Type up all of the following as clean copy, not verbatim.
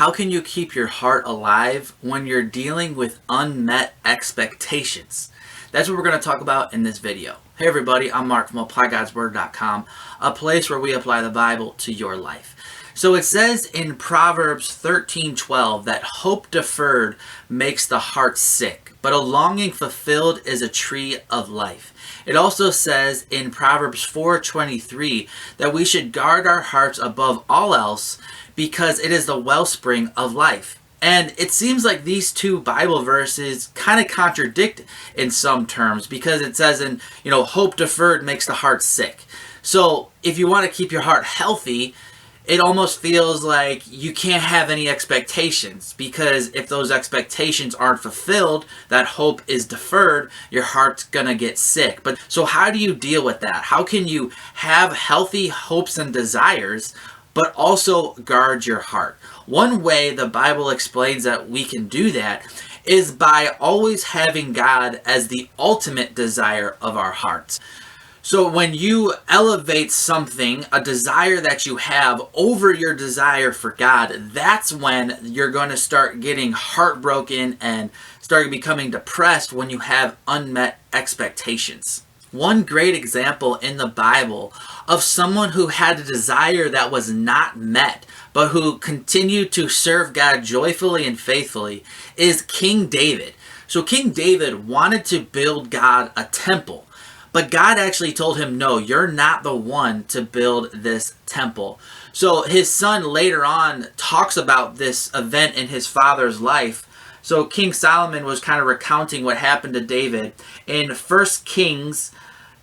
How can you keep your heart alive when you're dealing with unmet expectations? That's what we're going to talk about in this video. Hey everybody, I'm Mark from ApplyGodsWord.com, a place where we apply the Bible to your life. So it says in Proverbs 13:12 that hope deferred makes the heart sick, but a longing fulfilled is a tree of life. It also says in Proverbs 4:23 that we should guard our hearts above all else because it is the wellspring of life. And it seems like these two Bible verses kind of contradict in some terms, because it says hope deferred makes the heart sick. So if you want to keep your heart healthy, it almost feels like you can't have any expectations, because if those expectations aren't fulfilled, that hope is deferred, your heart's gonna get sick. But so how do you deal with that? How can you have healthy hopes and desires, but also guard your heart? One way the Bible explains that we can do that is by always having God as the ultimate desire of our hearts. So when you elevate something, a desire that you have, over your desire for God, that's when you're going to start getting heartbroken and start becoming depressed when you have unmet expectations. One great example in the Bible of someone who had a desire that was not met, but who continued to serve God joyfully and faithfully, is King David. So King David wanted to build God a temple, but God actually told him, no, you're not the one to build this temple. So his son later on talks about this event in his father's life. So King Solomon was kind of recounting what happened to David in 1 Kings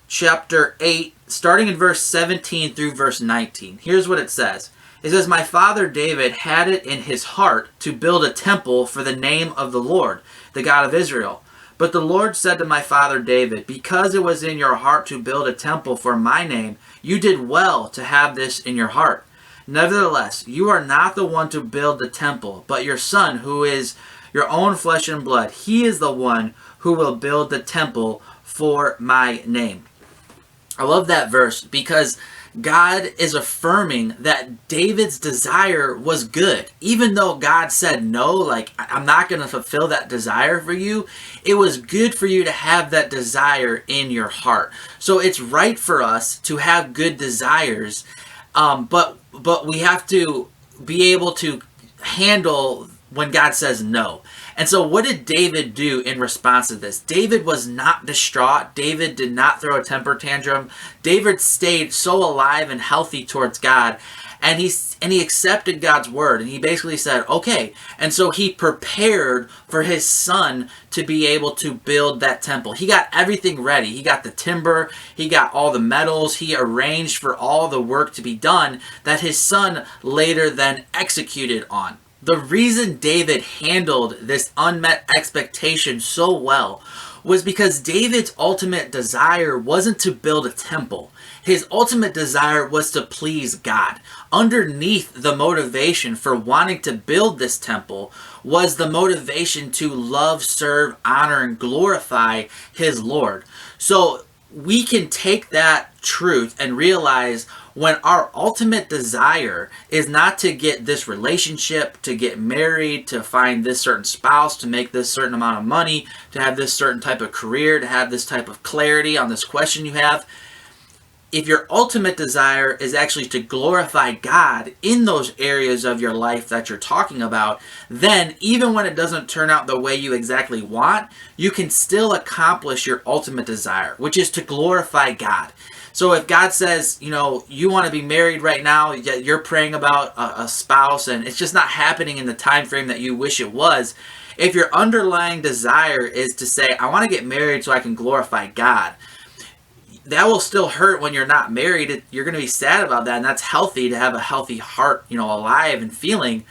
chapter 8, starting in verse 17 through verse 19. Here's what it says. It says, "My father David had it in his heart to build a temple for the name of the Lord, the God of Israel. But the Lord said to my father David, because it was in your heart to build a temple for my name, you did well to have this in your heart. Nevertheless, you are not the one to build the temple, but your son, who is your own flesh and blood. He is the one who will build the temple for my name." I love that verse because God is affirming that David's desire was good. Even though God said, no, like, I'm not going to fulfill that desire for you, it was good for you to have that desire in your heart. So it's right for us to have good desires, but we have to be able to handle when God says no. And so what did David do in response to this? David was not distraught. David did not throw a temper tantrum. David stayed so alive and healthy towards God, and he accepted God's word, and he basically said, okay. And so he prepared for his son to be able to build that temple. He got everything ready. He got the timber, he got all the metals, he arranged for all the work to be done that his son later then executed on. The reason David handled this unmet expectation so well was because David's ultimate desire wasn't to build a temple. His ultimate desire was to please God. Underneath the motivation for wanting to build this temple was the motivation to love, serve, honor, and glorify his Lord. So we can take that truth and realize when our ultimate desire is not to get this relationship, to get married, to find this certain spouse, to make this certain amount of money, to have this certain type of career, to have this type of clarity on this question you have. If your ultimate desire is actually to glorify God in those areas of your life that you're talking about, then even when it doesn't turn out the way you exactly want, you can still accomplish your ultimate desire, which is to glorify God. So if God says, you want to be married right now, yet you're praying about a spouse and it's just not happening in the time frame that you wish it was, if your underlying desire is to say, I want to get married so I can glorify God, that will still hurt when you're not married. You're going to be sad about that, and that's healthy to have a healthy heart, alive and feeling.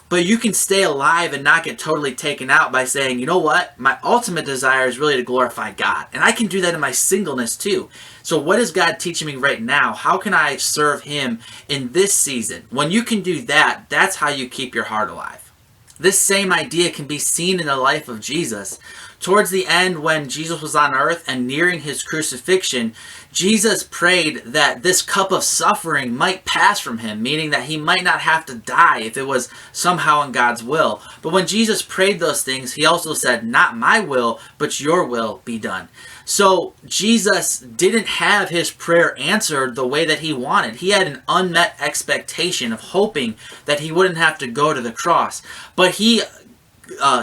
But you can stay alive and not get totally taken out by saying, you know what? My ultimate desire is really to glorify God. And I can do that in my singleness too. So what is God teaching me right now? How can I serve him in this season? When you can do that, that's how you keep your heart alive. This same idea can be seen in the life of Jesus. Towards the end, when Jesus was on earth and nearing his crucifixion, Jesus prayed that this cup of suffering might pass from him, meaning that he might not have to die if it was somehow in God's will. But when Jesus prayed those things, he also said, "Not my will, but your will be done." So Jesus didn't have his prayer answered the way that he wanted. He had an unmet expectation of hoping that he wouldn't have to go to the cross. But he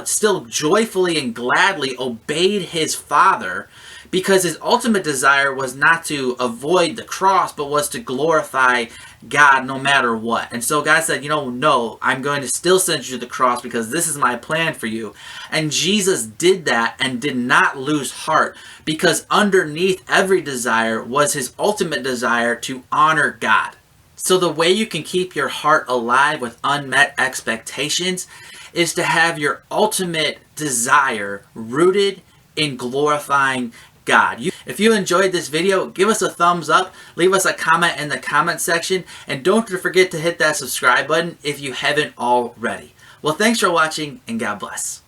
still joyfully and gladly obeyed his Father, because his ultimate desire was not to avoid the cross, but was to glorify God no matter what. And so God said, no, I'm going to still send you to the cross because this is my plan for you. And Jesus did that and did not lose heart, because underneath every desire was his ultimate desire to honor God. So the way you can keep your heart alive with unmet expectations is to have your ultimate desire rooted in glorifying God. If you enjoyed this video, give us a thumbs up, leave us a comment in the comment section, and don't forget to hit that subscribe button if you haven't already. Well, thanks for watching, and God bless.